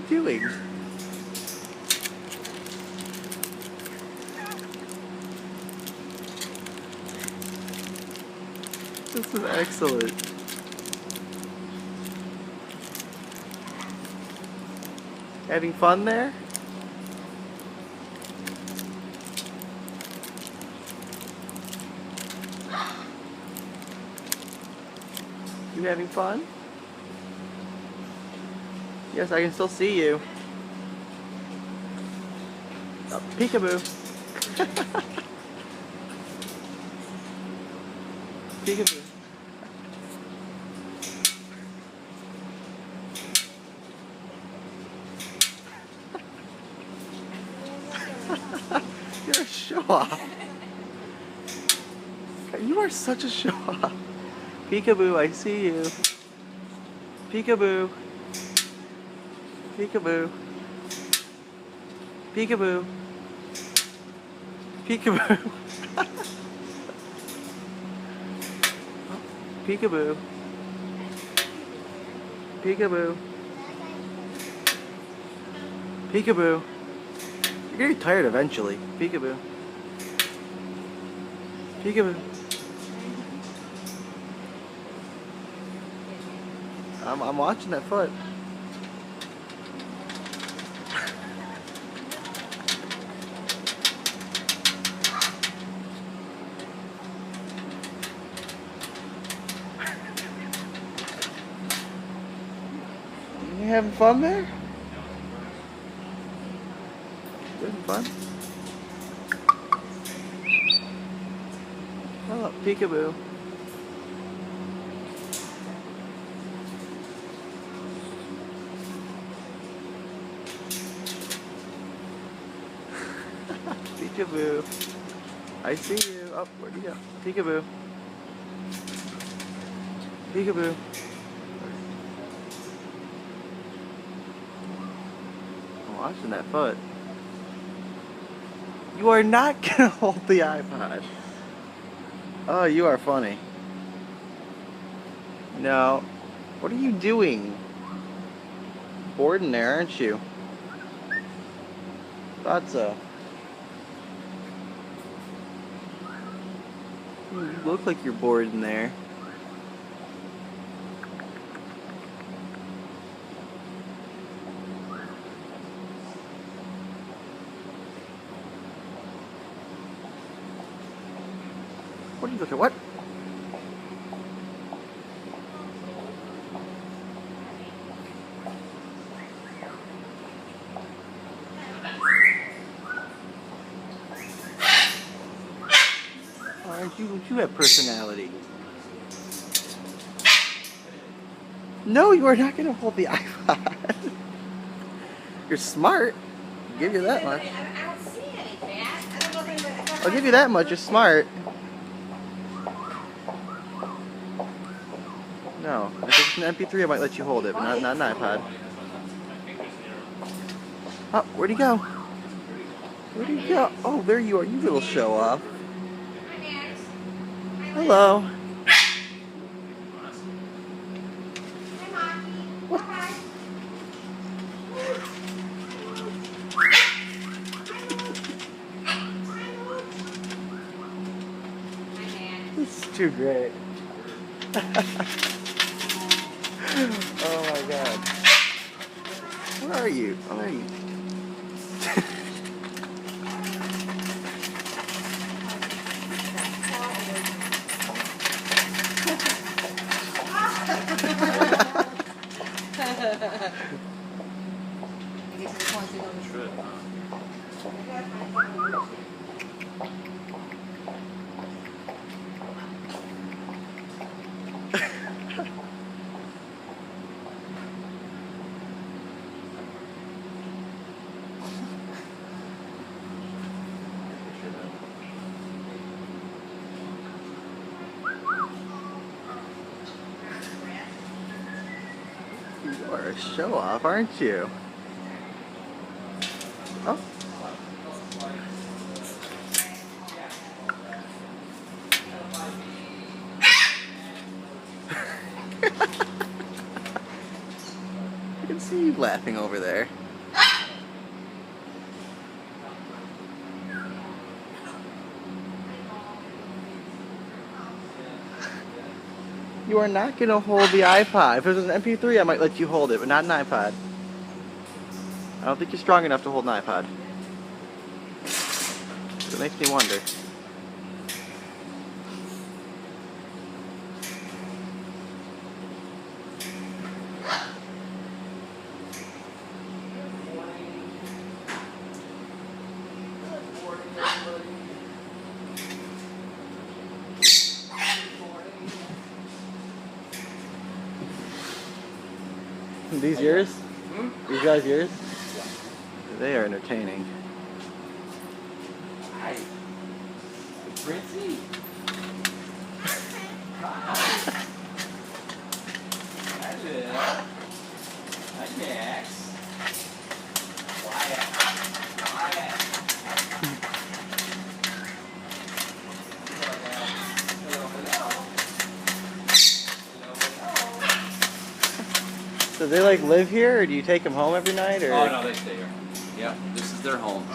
doing? This is excellent. Having fun there? You having fun? Yes, I can still see you. Oh, peekaboo. Peekaboo. You're a show-off. You are such a show-off. Peekaboo, I see you. Peekaboo. Peekaboo. Peekaboo. Peekaboo. Peekaboo. Peekaboo. Peekaboo. You're gonna get tired eventually. Peekaboo. Peekaboo. I'm watching that foot. You having fun there? You having fun? Oh, peekaboo. Peekaboo. I see you. Oh, where'd you go? Peekaboo. Peekaboo. I'm watching that foot. You are not gonna hold the iPod. Oh, you are funny. No. What are you doing? Bored in there, aren't you? Thought so. You look like you're bored in there. What are you looking at? What? You have personality. No, you are not going to hold the iPod. You're smart. I'll give you that much. I don't see anything. I don't know if I'll give you that much. You're smart. No, if it's an MP3, I might let you hold it, but not an iPod. Oh, where'd he go? Where'd he go? Oh, there you are, you little show-off. Hello. This is too great. Oh my god. Where are you? Where are you? You are a show-off, aren't you? Oh. don't see you laughing over there. You are not going to hold the iPod. If it was an MP3, I might let you hold it, but not an iPod. I don't think you're strong enough to hold an iPod. It makes me wonder. These yours? These guys yours? They are entertaining. Hi. Princey. Hi. Hi, Liv. Hi, Max. Quiet. Quiet. Hello, hello. Hello, hello. So they like live here, or do you take them home every night? Or? Oh, no, they stay here. Yep, this is their home.